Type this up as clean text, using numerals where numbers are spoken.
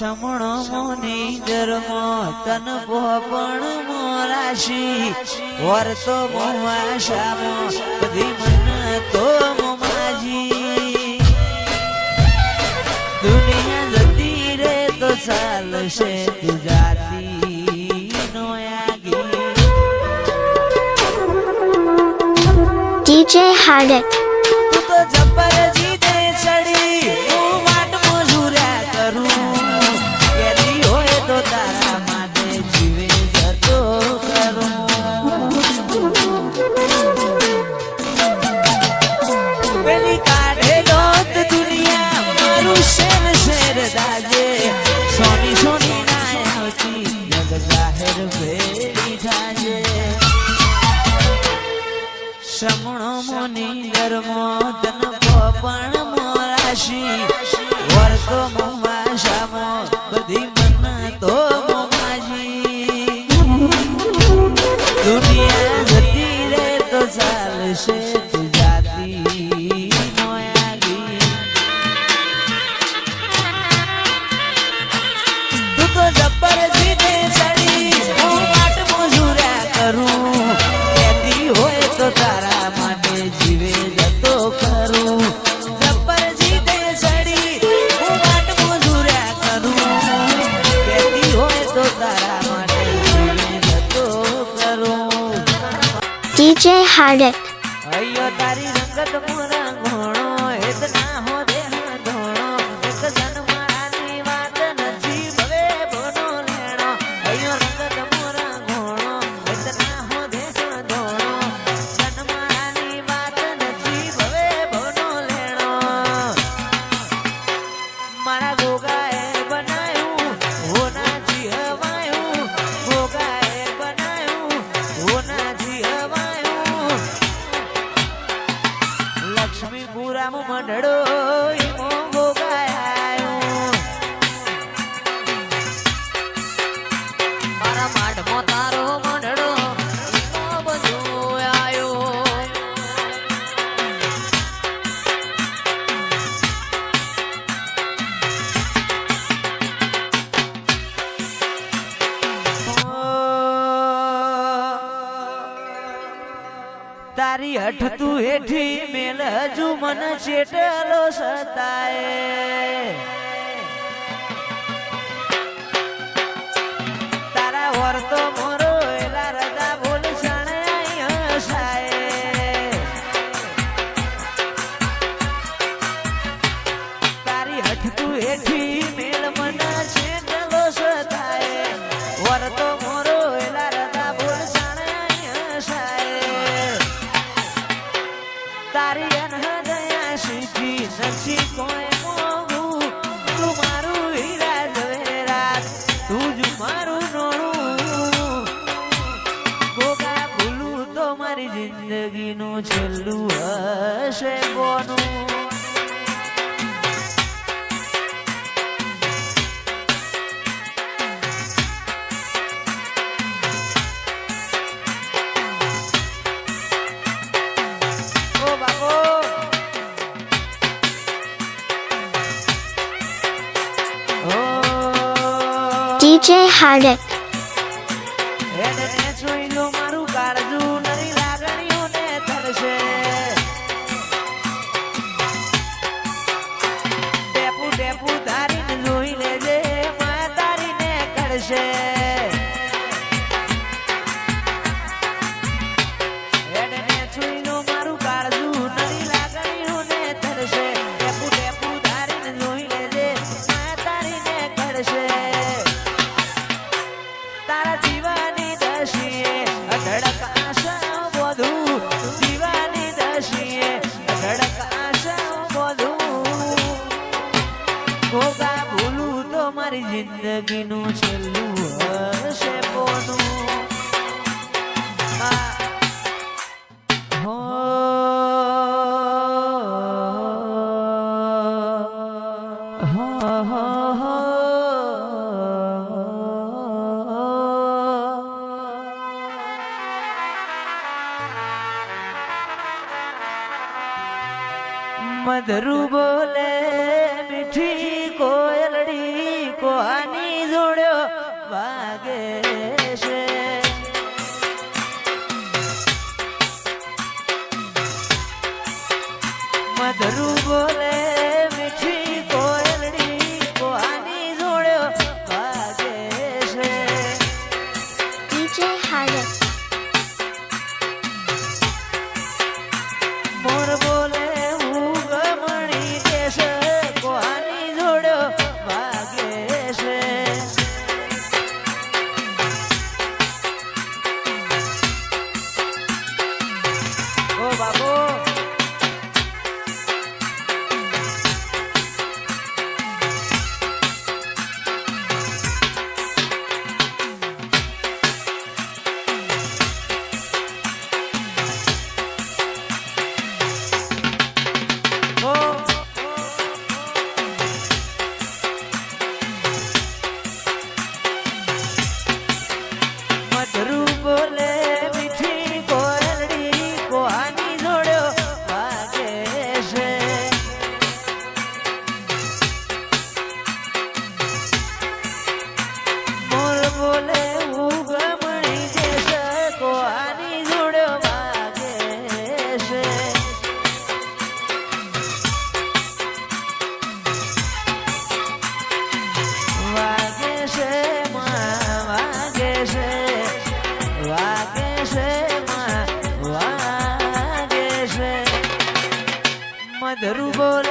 સમણો મોની જરમો તન પોપણ મોરાશી વર્તો મોવાશામો બધી મન તો મોમાજી દુનિયા જતી રે તો ચાલશે તું જાતી નો આગી DJ Hardik તું તો જબર જીદે ચડી હું વાટ મજૂર્યા કરું કેદી હોય તો તારા માટે જીવે જતો કરું પેલી કાઢે દોત દુનિયા મારું શેર શેર દાજે સોની સોની ના આવતી જગ જાહેર ભેડી થાજે સમણો મોની ધર્મો તન પોપણ મોરાશી વર્તો મોમાશામો બધી મન તો મોમાજી દુનિયા જતી રે તો ચાલશે તું જાતી નો આગી તું તો જબ્બર જીદે ચડી હું વાટ મજૂર્યા કરું કેદી હોય તો તારા માટે જીવે જતો કરું જબ્બર જીદે ચડી હું વાટ મજૂર્યા કરું કેદી હોય તો તારા માટે જીવે જતો કરું DJ Hardik અయ్యో તારી રંગત મોરા ઘોણો હેત ના હો દેહ ધોણો એક જન્માની વાત નથી ભવે બોનો લેણો અయ్యో રંગત મોરા ઘોણો હેત ના હો દેહ ધોણો જન્માની વાત નથી ભવે બોનો લેણો મારા ગોગાએ બનાયું હોનાથી હવાયું ગોગાએ બનાયું હોનાથી હવાયું લક્ષ્મીપુરામાં મંડળો ઈમો ગોગાયો મારા માઢમાં તારો મંડળો ઈમો બધો આયો તારી હઠ તું હેઠી મેલ હજુ મન ચેટલો સતાય તારા વર્તો મોરો એલા રદા બોલ સણાય હસાય તારી હઠ તું હેઠી મેલ મન ચેટલો સતાય વર્તો મોરો એલા રદા બોલ સણાય હસાય તારી અનહદયા શીખી નથી કોઈ મોગું તું મારું હીરા ઝવેરાત તું જ મારું નોણું ગોગા ભૂલું તો મારી જિંદગીનું છેલ્લું હશે કોનું DJ Hardik એને જોઈલો મારું કાળજું નરી લાગણીઓને તરશે ડેપુ ડેપુ તારીને જોઈ લેજે માં તારીને કરશે એને જોઈલો મારું કાળજું નરી લાગણીઓને તરશે ડેપુ ડેપુ તારીને જોઈ લેજે માં તારીને કરશે તારા દીવાની દશીએ અઢળક આશા બધું દીવાની દશીએ અઢળક આશા બધું ગોગા ભૂલું તો મારી જિંદગીનું છેલ્લું હશે પોનું હો મધરુ બોલે મીઠી કોયલડી કોઈ ગધરું બોલે